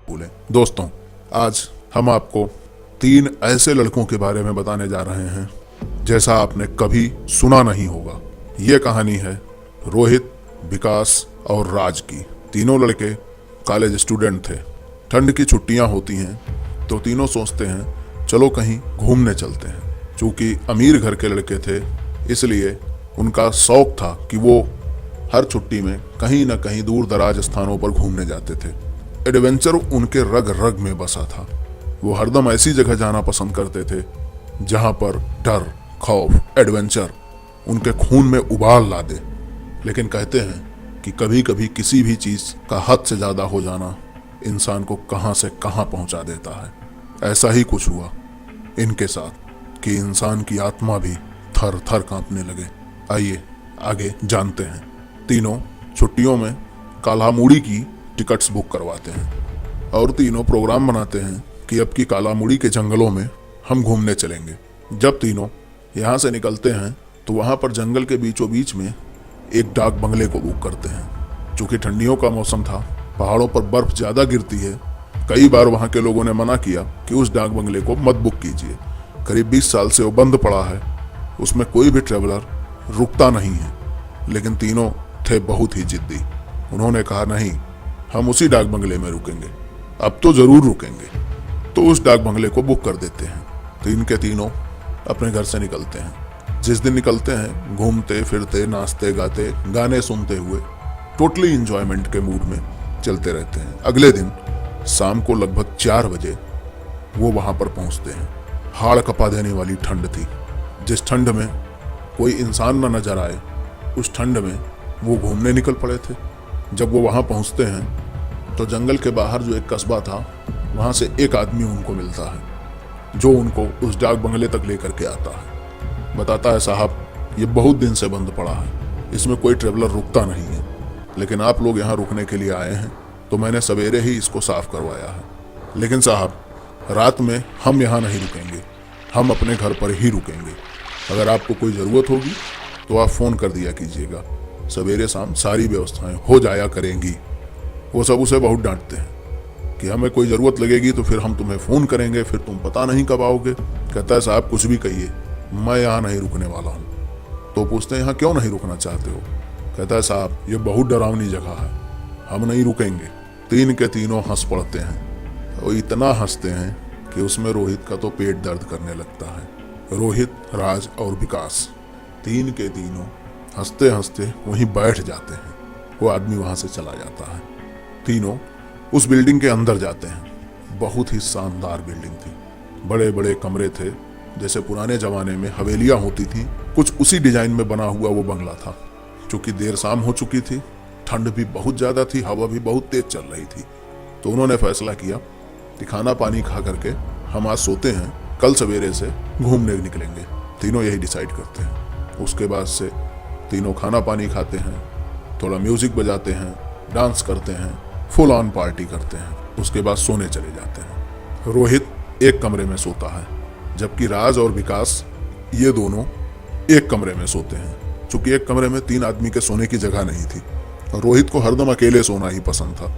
भूलें। दोस्तों, आज हम आपको 3 ऐसे लड़कों के बारे में बताने जा रहे हैं जैसा आपने कभी सुना नहीं होगा। ये कहानी है रोहित, विकास और राज की। तीनों लड़के कॉलेज स्टूडेंट थे। ठंड की छुट्टियां होती हैं तो तीनों सोचते हैं चलो कहीं घूमने चलते हैं। चूंकि अमीर घर के लड़के थे इसलिए उनका शौक था कि वो हर छुट्टी में कहीं न कहीं दूर दराज स्थानों पर घूमने जाते थे। एडवेंचर उनके रग रग में बसा था। वो हरदम ऐसी जगह जाना पसंद करते थे जहां पर डर, खौफ, एडवेंचर उनके खून में उबाल ला दे। लेकिन कहते हैं कि कभी कभी किसी भी चीज का हद से ज्यादा हो जाना इंसान को कहां से कहां पहुंचा देता है। ऐसा ही कुछ हुआ इनके साथ कि इंसान की आत्मा भी थर थर कांपने लगे। आइए आगे जानते हैं। तीनों छुट्टियों में कालामुड़ी की टिकट्स बुक करवाते हैं और तीनों प्रोग्राम बनाते हैं कि अब की कालामुड़ी के जंगलों में हम घूमने चलेंगे। जब तीनों यहाँ से निकलते हैं तो वहाँ पर जंगल के बीचों बीच में एक डाक बंगले को बुक करते हैं। चूँकि ठंडियों का मौसम था, पहाड़ों पर बर्फ ज़्यादा गिरती है। कई बार वहाँ के लोगों ने मना किया कि उस डाक बंगले को मत बुक कीजिए। करीब 20 साल से वो बंद पड़ा है, उसमें कोई भी ट्रेवलर रुकता नहीं है। लेकिन तीनों थे बहुत ही जिद्दी। उन्होंने कहा नहीं, हम उसी डाक बंगले में रुकेंगे, अब तो जरूर रुकेंगे। तो उस डाक बंगले को बुक कर देते हैं। तीन के तीनों अपने घर से निकलते हैं। जिस दिन निकलते हैं घूमते फिरते, नाचते गाते, गाने सुनते हुए टोटली इंजॉयमेंट के मूड में चलते रहते हैं। अगले दिन शाम को लगभग 4 बजे वो वहां पर पहुंचते हैं। हाड़ कपा देने वाली ठंड थी। जिस ठंड में कोई इंसान न नजर आए, उस ठंड में वो घूमने निकल पड़े थे। जब वो वहां पहुंचते हैं तो जंगल के बाहर जो एक कस्बा था वहां से एक आदमी उनको मिलता है जो उनको उस डाक बंगले तक लेकर के आता है। बताता है साहब, ये बहुत दिन से बंद पड़ा है, इसमें कोई ट्रेवलर रुकता नहीं है, लेकिन आप लोग यहाँ रुकने के लिए आए हैं तो मैंने सवेरे ही इसको साफ करवाया है। लेकिन साहब, रात में हम यहाँ नहीं रुकेंगे, हम अपने घर पर ही रुकेंगे। अगर आपको कोई ज़रूरत होगी तो आप फ़ोन कर दिया कीजिएगा, सवेरे शाम सारी व्यवस्थाएं हो जाया करेंगी। वो सब उसे बहुत डांटते हैं कि हमें कोई ज़रूरत लगेगी तो फिर हम तुम्हें फ़ोन करेंगे, फिर तुम पता नहीं कब आओगे। कहता है साहब कुछ भी कहिए, मैं यहाँ नहीं रुकने वाला हूँ। तो पूछते हैं यहाँ क्यों नहीं रुकना चाहते हो? कहता है साहब ये बहुत डरावनी जगह है, हम नहीं रुकेंगे। तीन के तीनों हंस पड़ते हैं। वो इतना हंसते हैं कि उसमें रोहित का तो पेट दर्द करने लगता है। रोहित, राज और विकास तीन के तीनों हंसते हंसते वहीं बैठ जाते हैं। वो आदमी वहां से चला जाता है। तीनों उस बिल्डिंग के अंदर जाते हैं। बहुत ही शानदार बिल्डिंग थी। बड़े बड़े कमरे थे, जैसे पुराने जमाने में हवेलियां होती थी, कुछ उसी डिजाइन में बना हुआ वो बंगला था। चूंकि देर शाम हो चुकी थी, ठंड भी बहुत ज्यादा थी, हवा भी बहुत तेज चल रही थी, तो उन्होंने फैसला किया कि खाना पानी खा करके हम आज सोते हैं, कल सवेरे से घूमने निकलेंगे। तीनों यही डिसाइड करते हैं। उसके बाद से तीनों खाना पानी खाते हैं, थोड़ा म्यूजिक बजाते हैं, डांस करते हैं, फुल ऑन पार्टी करते हैं। उसके बाद सोने चले जाते हैं। रोहित एक कमरे में सोता है, जबकि राज और विकास ये दोनों एक कमरे में सोते हैं। चूंकि एक कमरे में 3 आदमी के सोने की जगह नहीं थी और रोहित को हरदम अकेले सोना ही पसंद था,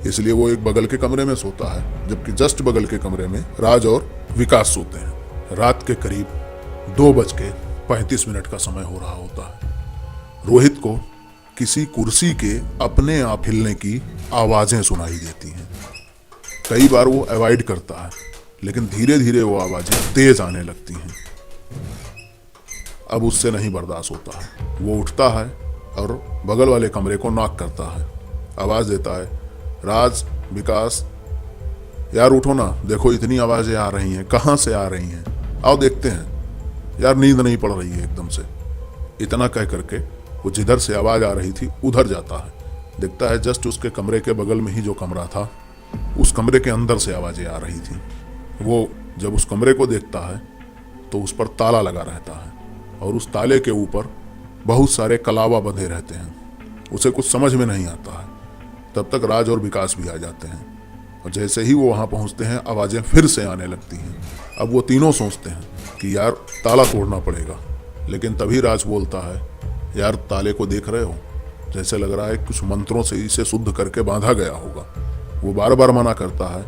इसलिए वो एक बगल के कमरे में सोता है, जबकि जस्ट बगल के कमरे में राज और विकास सोते हैं। रात के करीब 2:35 का समय हो रहा होता है। रोहित को किसी कुर्सी के अपने आप हिलने की आवाजें सुनाई देती हैं। कई बार वो अवॉइड करता है, लेकिन धीरे धीरे वो आवाजें तेज आने लगती हैं। अब उससे नहीं बर्दाश्त होता है। वो उठता है और बगल वाले कमरे को नॉक करता है। आवाज देता है, राज, विकास, यार उठो ना, देखो इतनी आवाजें आ रही हैं, कहाँ से आ रही हैं, आओ देखते हैं, यार नींद नहीं पड़ रही है एकदम से। इतना कह करके वो जिधर से आवाज आ रही थी उधर जाता है। देखता है जस्ट उसके कमरे के बगल में ही जो कमरा था, उस कमरे के अंदर से आवाजें आ रही थी। वो जब उस कमरे को देखता है तो उस पर ताला लगा रहता है और उस ताले के ऊपर बहुत सारे कलावा बंधे रहते हैं। उसे कुछ समझ में नहीं आता है। तब तक राज और विकास भी आ जाते हैं और जैसे ही वो वहां पहुंचते हैं आवाजें फिर से आने लगती हैं। अब वो तीनों सोचते हैं कि यार ताला तोड़ना पड़ेगा, लेकिन तभी राज बोलता है, यार ताले को देख रहे हो, जैसे लग रहा है कुछ मंत्रों से इसे शुद्ध करके बांधा गया होगा। वो बार बार मना करता है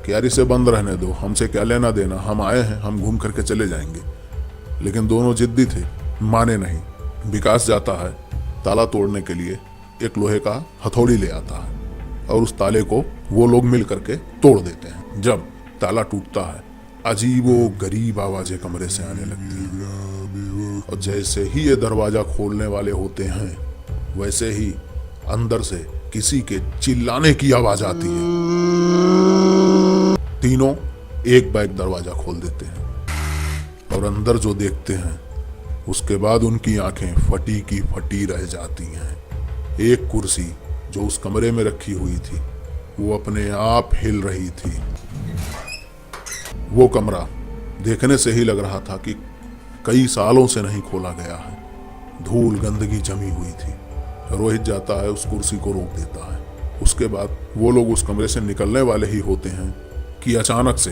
कि यार इसे बंद रहने दो, हमसे क्या लेना देना, हम आए हैं, हम घूम करके चले जाएंगे। लेकिन दोनों जिद्दी थे, माने नहीं। विकास जाता है ताला तोड़ने के लिए, एक लोहे का हथौड़ी ले आता है और उस ताले को वो लोग मिल करके तोड़ देते हैं। जब ताला टूटता है, अजीबो गरीब आवाजें कमरे से आने लगती हैं और जैसे ही ये दरवाजा खोलने वाले होते हैं, वैसे ही अंदर से किसी के चिल्लाने की आवाज आती है। तीनों एक बैग दरवाजा खोल देते हैं और अंदर जो देखते हैं, उसके बाद उनकी आंखें फटी की फटी रह जाती हैं। एक कुर्सी जो उस कमरे में रखी हुई थी, वो अपने आप हिल रही थी। वो कमरा देखने से ही लग रहा था कि कई सालों से नहीं खोला गया है। धूल गंदगी जमी हुई थी। रोहित जाता है, उस कुर्सी को रोक देता है। उसके बाद वो लोग उस कमरे से निकलने वाले ही होते हैं कि अचानक से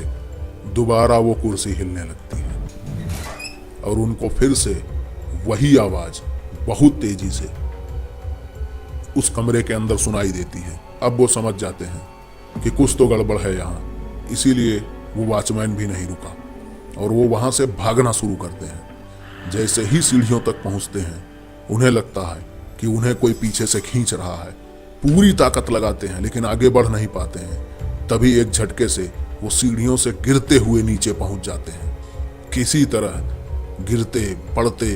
दोबारा वो कुर्सी हिलने लगती है और उनको फिर से वही आवाज बहुत तेजी से उस कमरे के अंदर सुनाई देती है। अब वो समझ जाते हैं कि कुछ तो गड़बड़ है यहाँ, इसीलिए वो वॉचमैन भी नहीं रुका और वो वहां से भागना शुरू करते हैं। जैसे ही सीढ़ियों तक पहुंचते हैं, उन्हें लगता है कि उन्हें कोई पीछे से खींच रहा है। पूरी ताकत लगाते हैं लेकिन आगे बढ़ नहीं पाते हैं। तभी एक झटके से वो सीढ़ियों से गिरते हुए नीचे पहुंच जाते हैं। किसी तरह गिरते पड़ते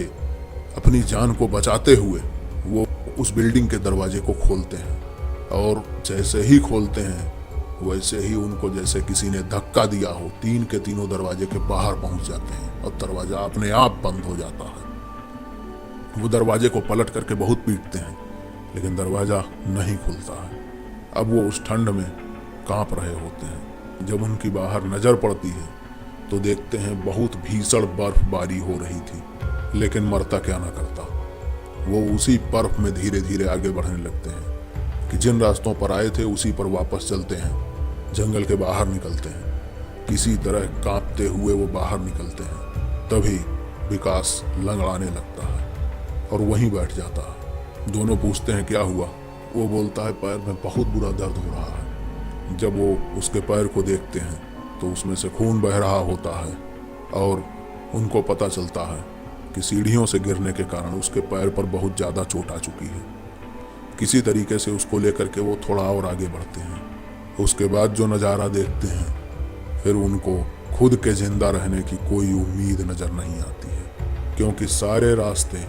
अपनी जान को बचाते हुए वो उस बिल्डिंग के दरवाजे को खोलते हैं और जैसे ही खोलते हैं, वैसे ही उनको जैसे किसी ने धक्का दिया हो, तीन के तीनों दरवाजे के बाहर पहुंच जाते हैं और दरवाजा अपने आप बंद हो जाता है। वो दरवाजे को पलट करके बहुत पीटते हैं लेकिन दरवाजा नहीं खुलता है। अब वो उस ठंड में कांप रहे होते हैं। जब उनकी बाहर नजर पड़ती है तो देखते हैं बहुत भीषण बर्फबारी हो रही थी, लेकिन मरता क्या ना करता। वो उसी बर्फ में धीरे धीरे आगे बढ़ने लगते हैं कि जिन रास्तों पर आए थे उसी पर वापस चलते हैं। जंगल के बाहर निकलते हैं, किसी तरह कांपते हुए वो बाहर निकलते हैं। तभी विकास लंगड़ाने लगता है और वहीं बैठ जाता है। दोनों पूछते हैं क्या हुआ। वो बोलता है पैर में बहुत बुरा दर्द हो रहा है। जब वो उसके पैर को देखते हैं तो उसमें से खून बह रहा होता है और उनको पता चलता है कि सीढ़ियों से गिरने के कारण उसके पैर पर बहुत ज़्यादा चोट आ चुकी है। किसी तरीके से उसको लेकर के वो थोड़ा और आगे बढ़ते हैं। उसके बाद जो नज़ारा देखते हैं, फिर उनको खुद के जिंदा रहने की कोई उम्मीद नज़र नहीं आती है, क्योंकि सारे रास्ते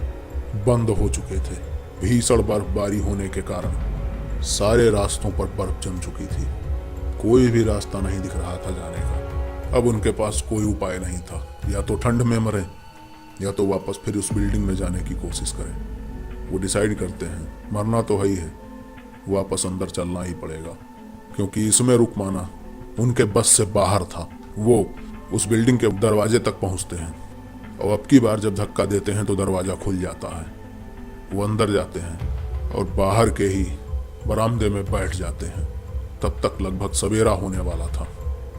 बंद हो चुके थे। भीषण बर्फबारी होने के कारण सारे रास्तों पर बर्फ जम चुकी थी। कोई भी रास्ता नहीं दिख रहा था जाने का। अब उनके पास कोई उपाय नहीं था, या तो ठंड में मरे या तो वापस फिर उस बिल्डिंग में जाने की कोशिश करें। वो डिसाइड करते हैं मरना तो है ही है, वापस अंदर चलना ही पड़ेगा, क्योंकि इसमें रुक माना उनके बस से बाहर था। वो उस बिल्डिंग के दरवाजे तक पहुंचते हैं और अब की बार जब धक्का देते हैं तो दरवाजा खुल जाता है। वो अंदर जाते हैं और बाहर के ही बरामदे में बैठ जाते हैं। तब तक लगभग सवेरा होने वाला था,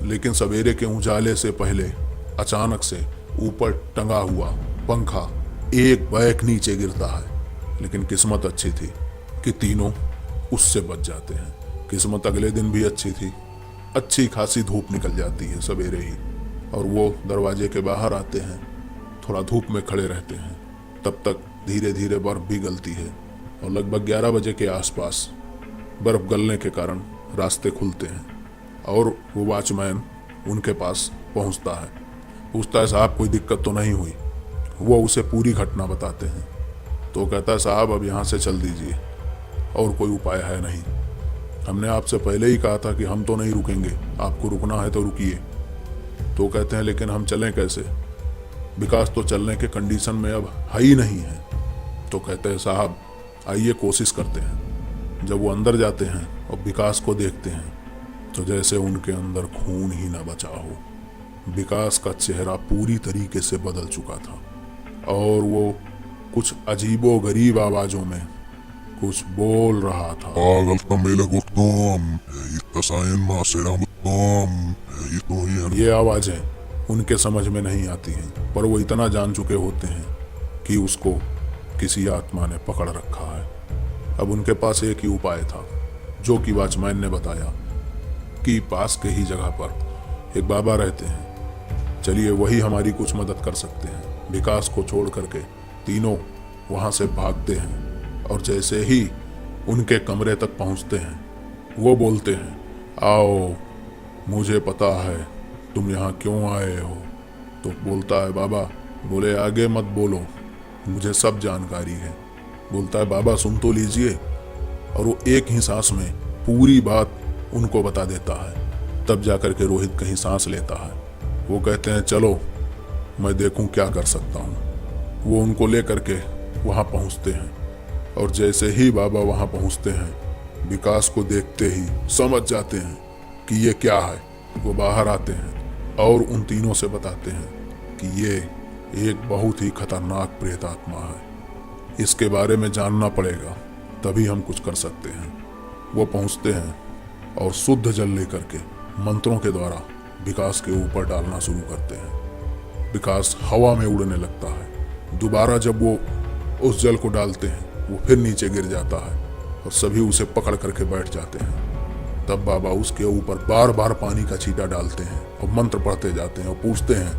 लेकिन सवेरे के उजाले से पहले अचानक से ऊपर टंगा हुआ पंखा एक बैक नीचे गिरता है। लेकिन किस्मत अच्छी थी कि तीनों उससे बच जाते हैं। किस्मत अगले दिन भी अच्छी थी। अच्छी खासी धूप निकल जाती है सवेरे ही और वो दरवाजे के बाहर आते हैं। थोड़ा धूप में खड़े रहते हैं। तब तक धीरे धीरे बर्फ भी गलती है और लगभग 11 बजे के आसपास बर्फ गलने के कारण रास्ते खुलते हैं और वो वॉचमैन उनके पास पहुंचता है। पूछता है साहब कोई दिक्कत तो नहीं हुई। वो उसे पूरी घटना बताते हैं तो कहता है साहब अब यहाँ से चल दीजिए, और कोई उपाय है नहीं। हमने आपसे पहले ही कहा था कि हम तो नहीं रुकेंगे, आपको रुकना है तो रुकिए। तो कहते हैं लेकिन हम चलें कैसे, विकास तो चलने के कंडीशन में अब है ही नहीं है। तो कहते हैं साहब आइए कोशिश करते हैं। जब वो अंदर जाते हैं और विकास को देखते हैं तो जैसे उनके अंदर खून ही ना बचा हो। विकास का चेहरा पूरी तरीके से बदल चुका था और वो कुछ अजीबो गरीब आवाजों में कुछ बोल रहा था। ये आवाजें उनके समझ में नहीं आती हैं, पर वो इतना जान चुके होते हैं कि उसको किसी आत्मा ने पकड़ रखा है। अब उनके पास एक ही उपाय था, जो कि वॉचमैन ने बताया कि पास के ही जगह पर एक बाबा रहते हैं। चलिए वही हमारी कुछ मदद कर सकते हैं। विकास को छोड़ करके तीनों वहां से भागते हैं और जैसे ही उनके कमरे तक पहुंचते हैं वो बोलते हैं, आओ, मुझे पता है तुम यहाँ क्यों आए हो। तो बोलता है बाबा, बोले आगे मत बोलो, मुझे सब जानकारी है। बोलता है बाबा सुन तो लीजिए। और वो एक ही सांस में पूरी बात उनको बता देता है। तब जाकर के रोहित कहीं सांस लेता है। वो कहते हैं चलो मैं देखूं क्या कर सकता हूं। वो उनको लेकर के वहां पहुंचते हैं और जैसे ही बाबा वहां पहुंचते हैं विकास को देखते ही समझ जाते हैं कि ये क्या है। वो बाहर आते हैं और उन तीनों से बताते हैं कि ये एक बहुत ही खतरनाक प्रेत आत्मा है, इसके बारे में जानना पड़ेगा तभी हम कुछ कर सकते हैं। वो पहुंचते हैं और शुद्ध जल लेकर के मंत्रों के द्वारा विकास के ऊपर डालना शुरू करते हैं। विकास हवा में उड़ने लगता है। दोबारा जब वो उस जल को डालते हैं वो फिर नीचे गिर जाता है और सभी उसे पकड़ करके बैठ जाते हैं। तब बाबा उसके ऊपर बार बार पानी का छींटा डालते हैं और मंत्र पढ़ते जाते हैं और पूछते हैं,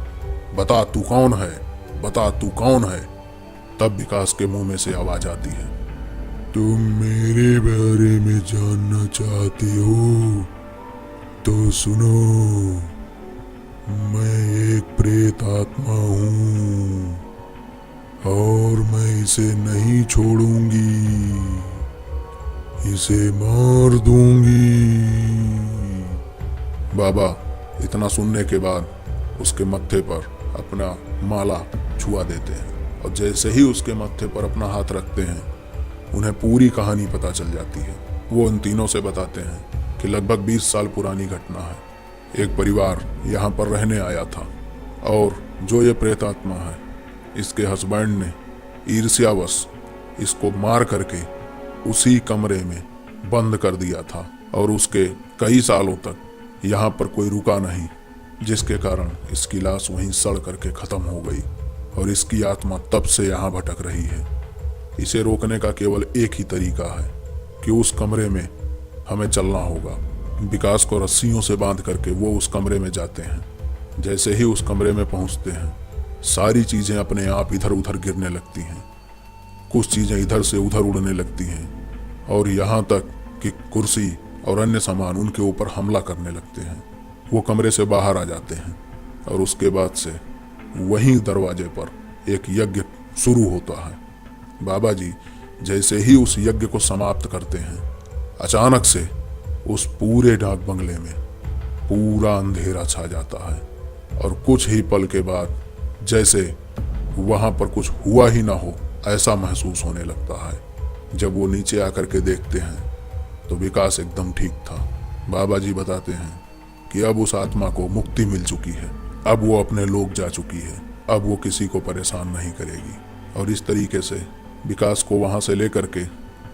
बता तू कौन है, बता तू कौन है। तब विकास के मुंह में से आवाज आती है, तुम मेरे बारे में जानना चाहते हो तो सुनो, मैं एक प्रेत आत्मा हूं और मैं इसे नहीं छोड़ूंगी, इसे मार दूंगी। बाबा इतना सुनने के बाद उसके मत्थे पर अपना माला छुआ देते हैं और जैसे ही उसके मत्थे पर अपना हाथ रखते हैं उन्हें पूरी कहानी पता चल जाती है। वो उन तीनों से बताते हैं कि लगभग 20 साल पुरानी घटना है। एक परिवार यहाँ पर रहने आया था और जो ये प्रेत आत्मा है इसके हस्बैंड ने ईर्ष्यावश इसको मार करके उसी कमरे में बंद कर दिया था और उसके कई सालों तक यहाँ पर कोई रुका नहीं, जिसके कारण इसकी लाश वहीं सड़ करके खत्म हो गई और इसकी आत्मा तब से यहाँ भटक रही है। इसे रोकने का केवल एक ही तरीका है कि उस कमरे में हमें चलना होगा। विकास को रस्सियों से बांध करके वो उस कमरे में जाते हैं। जैसे ही उस कमरे में पहुंचते हैं सारी चीजें अपने आप इधर उधर गिरने लगती हैं, कुछ चीजें इधर से उधर उड़ने लगती हैं और यहाँ तक कि कुर्सी और अन्य सामान उनके ऊपर हमला करने लगते हैं। वो कमरे से बाहर आ जाते हैं और उसके बाद से वहीं दरवाजे पर एक यज्ञ शुरू होता है। बाबा जी जैसे ही उस यज्ञ को समाप्त करते हैं अचानक से उस पूरे डाक बंगले में पूरा अंधेरा छा जाता है और कुछ ही पल के बाद जैसे वहां पर कुछ हुआ ही ना हो ऐसा महसूस होने लगता है। जब वो नीचे आकर के देखते हैं तो विकास एकदम ठीक था। बाबा जी बताते हैं कि अब उस आत्मा को मुक्ति मिल चुकी है, अब वो अपने लोग जा चुकी है, अब वो किसी को परेशान नहीं करेगी। और इस तरीके से विकास को वहां से लेकर के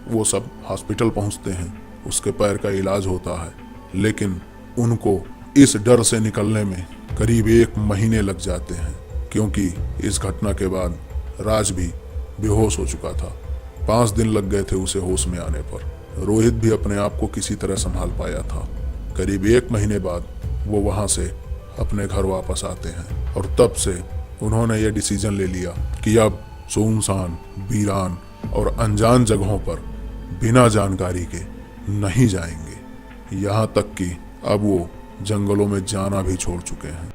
वो सब हॉस्पिटल पहुंचते हैं। उसके पैर का इलाज होता है, लेकिन उनको इस डर से निकलने में करीब 1 महीने लग जाते हैं, क्योंकि इस घटना के बाद राज भी बेहोश हो चुका था। 5 दिन लग गए थे उसे होश में आने पर। रोहित भी अपने आप को किसी तरह संभाल पाया था। करीब 1 महीने बाद वो वहां से अपने घर वापस आते हैं और तब से उन्होंने ये डिसीजन ले लिया कि अब सुनसान, वीरान और अनजान जगहों पर बिना जानकारी के नहीं जाएंगे। यहाँ तक कि अब वो जंगलों में जाना भी छोड़ चुके हैं।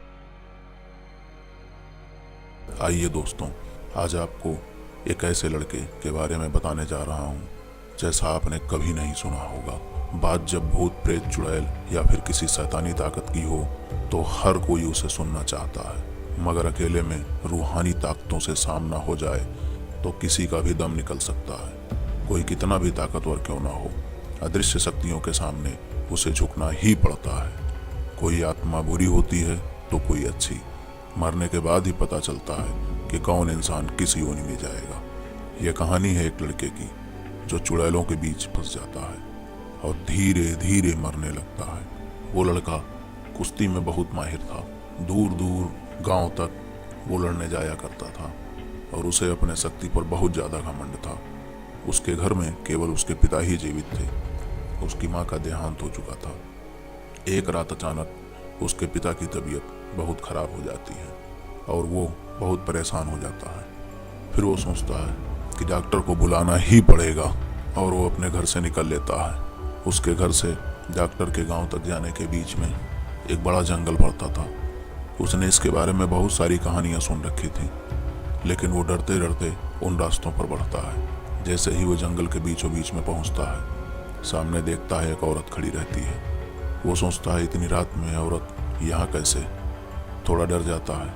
आइए दोस्तों, आज आपको एक ऐसे लड़के के बारे में बताने जा रहा हूँ जैसा आपने कभी नहीं सुना होगा। बात जब भूत, प्रेत, चुड़ैल या फिर किसी शैतानी ताकत की हो तो हर कोई उसे सुनना चाहता है, मगर अकेले में रूहानी ताकतों से सामना हो जाए तो किसी का भी दम निकल सकता है। कोई कितना भी ताकतवर क्यों ना हो, अदृश्य शक्तियों के सामने उसे झुकना ही पड़ता है। कोई आत्मा बुरी होती है तो कोई अच्छी। मरने के बाद ही पता चलता है कि कौन इंसान किस योनि में जाएगा। यह कहानी है एक लड़के की जो चुड़ैलों के बीच फंस जाता है और धीरे धीरे मरने लगता है। वो लड़का कुश्ती में बहुत माहिर था। दूर दूर गांव तक वो लड़ने जाया करता था और उसे अपने शक्ति पर बहुत ज़्यादा घमंड था। उसके घर में केवल उसके पिता ही जीवित थे। उसकी माँ का देहांत हो चुका था। एक रात अचानक उसके पिता की तबीयत बहुत खराब हो जाती है और वो बहुत परेशान हो जाता है। फिर वो सोचता है कि डॉक्टर को बुलाना ही पड़ेगा और वो अपने घर से निकल लेता है। उसके घर से डॉक्टर के गांव तक जाने के बीच में एक बड़ा जंगल पड़ता था। उसने इसके बारे में बहुत सारी कहानियां सुन रखी थी, लेकिन वो डरते डरते उन रास्तों पर बढ़ता है। जैसे ही वो जंगल के बीचों बीच में पहुंचता है, सामने देखता है एक औरत खड़ी रहती है। वो सोचता है इतनी रात में औरत यहाँ कैसे। थोड़ा डर जाता है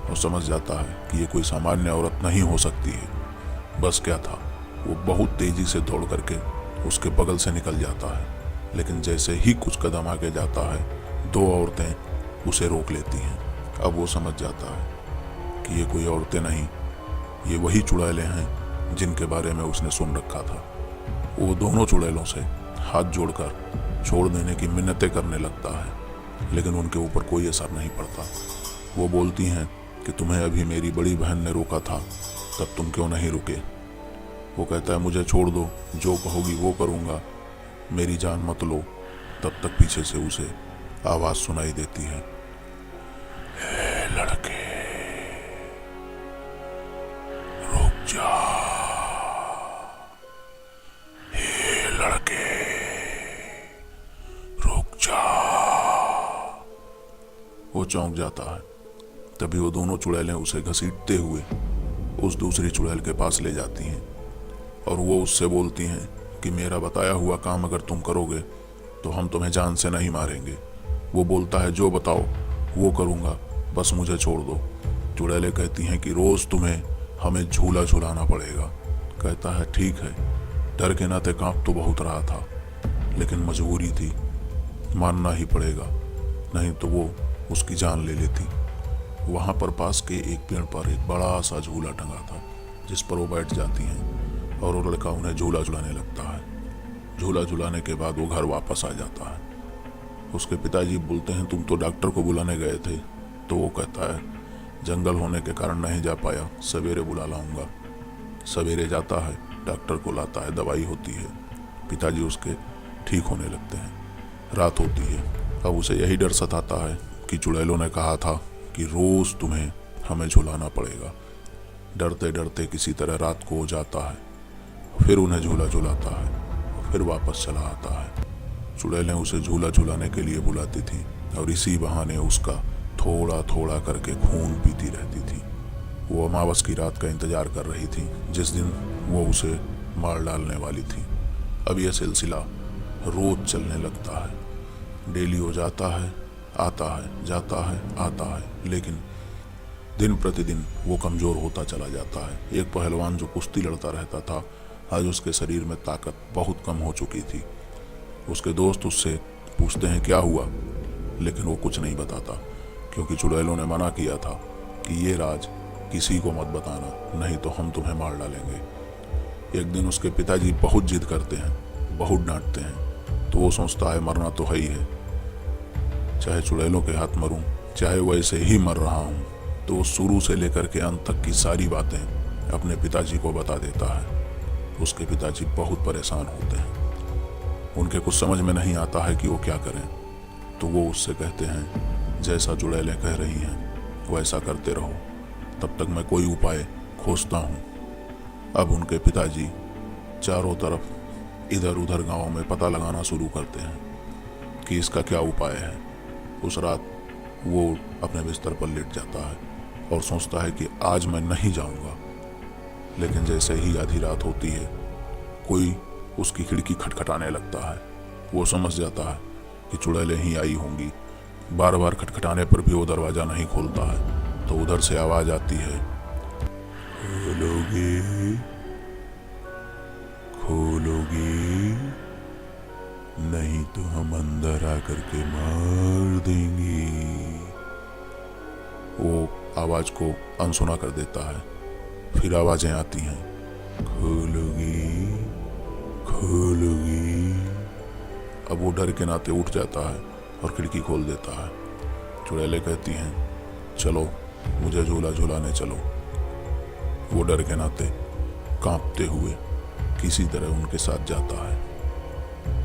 और समझ जाता है कि ये कोई सामान्य औरत नहीं हो सकती है। बस क्या था, वो बहुत तेजी से दौड़ करके उसके बगल से निकल जाता है, लेकिन जैसे ही कुछ कदम आगे जाता है, दो औरतें उसे रोक लेती हैं। अब वो समझ जाता है कि ये कोई औरतें नहीं, ये वही चुड़ैलें हैं जिनके बारे में उसने सुन रखा था। वो दोनों चुड़ैलों से हाथ जोड़कर छोड़ देने की मिन्नतें करने लगता है, लेकिन उनके ऊपर कोई असर नहीं पड़ता। वो बोलती हैं कि तुम्हें अभी मेरी बड़ी बहन ने रोका था, तब तुम क्यों नहीं रुके। वो कहता है मुझे छोड़ दो, जो कहोगी वो करूँगा, मेरी जान मत लो। तब तक पीछे से उसे आवाज सुनाई देती है, ए लड़के रुक जा, ए लड़के रुक जा। वो चौंक जाता है। तभी वो दोनों चुड़ैलें उसे घसीटते हुए उस दूसरी चुड़ैल के पास ले जाती हैं और वो उससे बोलती हैं कि मेरा बताया हुआ काम अगर तुम करोगे तो हम तुम्हें जान से नहीं मारेंगे। वो बोलता है जो बताओ वो करूँगा, बस मुझे छोड़ दो। चुड़ैलें कहती हैं कि रोज़ तुम्हें हमें झूला झुलाना पड़ेगा। कहता है ठीक है। डर के नाते कांप तो बहुत रहा था, लेकिन मजबूरी थी, मानना ही पड़ेगा, नहीं तो वो उसकी जान ले लेती। वहाँ पर पास के एक पेड़ पर एक बड़ा सा झूला टंगा था, जिस पर वो बैठ जाती हैं और वो लड़का उन्हें झूला झुलाने लगता है। झूला झुलाने के बाद वो घर वापस आ जाता है। उसके पिताजी बोलते हैं तुम तो डॉक्टर को बुलाने गए थे। तो वो कहता है जंगल होने के कारण नहीं जा पाया, सवेरे बुला लाऊंगा। सवेरे जाता है, डॉक्टर को लाता है, दवाई होती है, पिताजी उसके ठीक होने लगते हैं। रात होती है। अब उसे यही डर सताता है कि चुड़ैलों ने कहा था कि रोज तुम्हें हमें झुलाना पड़ेगा। डरते डरते किसी तरह रात को हो जाता है, फिर उन्हें झूला झुलाता है, फिर वापस चला आता है। चुड़ैलें उसे झूला झुलाने के लिए बुलाती थी और इसी बहाने उसका थोड़ा थोड़ा करके खून पीती रहती थी। वो अमावस की रात का इंतजार कर रही थी, जिस दिन वो उसे मार डालने वाली थी। अब यह सिलसिला रोज चलने लगता है। डेली हो जाता है, आता है, जाता है, आता है, लेकिन दिन प्रतिदिन वो कमजोर होता चला जाता है। एक पहलवान जो कुश्ती लड़ता रहता था, आज उसके शरीर में ताकत बहुत कम हो चुकी थी। उसके दोस्त उससे पूछते हैं क्या हुआ, लेकिन वो कुछ नहीं बताता, क्योंकि चुड़ैलों ने मना किया था कि ये राज किसी को मत बताना, नहीं तो हम तुम्हें मार डालेंगे। एक दिन उसके पिताजी बहुत जिद करते हैं, बहुत डांटते हैं, तो वो सोचता है मरना तो है ही है, चाहे चुड़ैलों के हाथ मरूं, चाहे वैसे ही मर रहा हूं। तो वो शुरू से लेकर के अंत तक की सारी बातें अपने पिताजी को बता देता है। उसके पिताजी बहुत परेशान होते हैं, उनके कुछ समझ में नहीं आता है कि वो क्या करें। तो वो उससे कहते हैं जैसा चुड़ैलें कह रही हैं वैसा करते रहो, तब तक मैं कोई उपाय खोजता हूँ। अब उनके पिताजी चारों तरफ इधर उधर गांव में पता लगाना शुरू करते हैं कि इसका क्या उपाय है। उस रात वो अपने बिस्तर पर लेट जाता है और सोचता है कि आज मैं नहीं जाऊंगा। लेकिन जैसे ही आधी रात होती है, कोई उसकी खिड़की खटखटाने लगता है। वो समझ जाता है कि चुड़ैलें ही आई होंगी। बार बार खटखटाने पर भी वो दरवाज़ा नहीं खोलता है। तो उधर से आवाज़ आती है, खोलोगे, खोलोगे, नहीं तो हम अंदर आकर के मार देंगे। वो आवाज़ को अनसुना कर देता है। फिर आवाज़ें आती हैं, खोलोगे, खोलोगे। अब वो डर के नाते उठ जाता है और खिड़की खोल देता है। चुड़ैलें कहती हैं चलो मुझे झूला झुलाने चलो। वो डर के नाते कांपते हुए किसी तरह उनके साथ जाता है,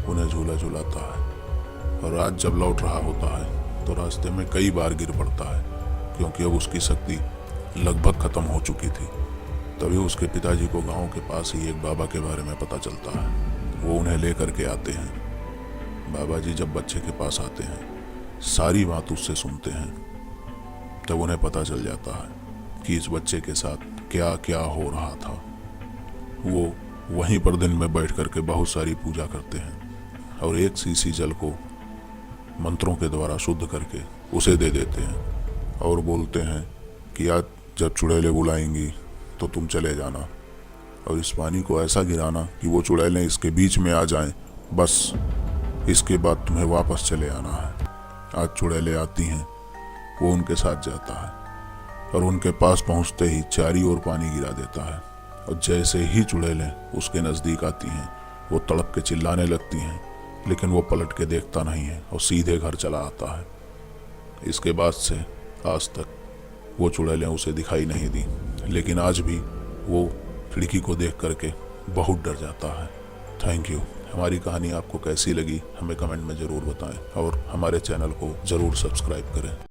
उन्हें झूला झुलाता है। और रात जब लौट रहा होता है तो रास्ते में कई बार गिर पड़ता है, क्योंकि अब उसकी शक्ति लगभग खत्म हो चुकी थी। तभी उसके पिताजी को गांव के पास ही एक बाबा के बारे में पता चलता है। वो उन्हें लेकर के आते हैं। बाबा जी जब बच्चे के पास आते हैं, सारी बात उससे सुनते हैं। तब उन्हें पता चल जाता है कि इस बच्चे के साथ क्या क्या हो रहा था। वो वहीं पर दिन में बैठ करके बहुत सारी पूजा करते हैं और एक सीसी जल को मंत्रों के द्वारा शुद्ध करके उसे दे देते हैं और बोलते हैं कि आज जब चुड़ैलें बुलाएंगी तो तुम चले जाना और इस पानी को ऐसा गिराना कि वो चुड़ैलें इसके बीच में आ जाएं, बस इसके बाद तुम्हें वापस चले आना है। आज चुड़ैलें आती हैं, वो उनके साथ जाता है और उनके पास पहुंचते ही चारी ओर पानी गिरा देता है और जैसे ही चुड़ैलें उसके नज़दीक आती हैं, वो तड़प के चिल्लाने लगती हैं, लेकिन वो पलट के देखता नहीं है और सीधे घर चला आता है। इसके बाद से आज तक वो चुड़ैलें उसे दिखाई नहीं दी, लेकिन आज भी वो खिड़की को देख करके बहुत डर जाता है। Thank you. हमारी कहानी आपको कैसी लगी हमें कमेंट में ज़रूर बताएं और हमारे चैनल को ज़रूर सब्सक्राइब करें।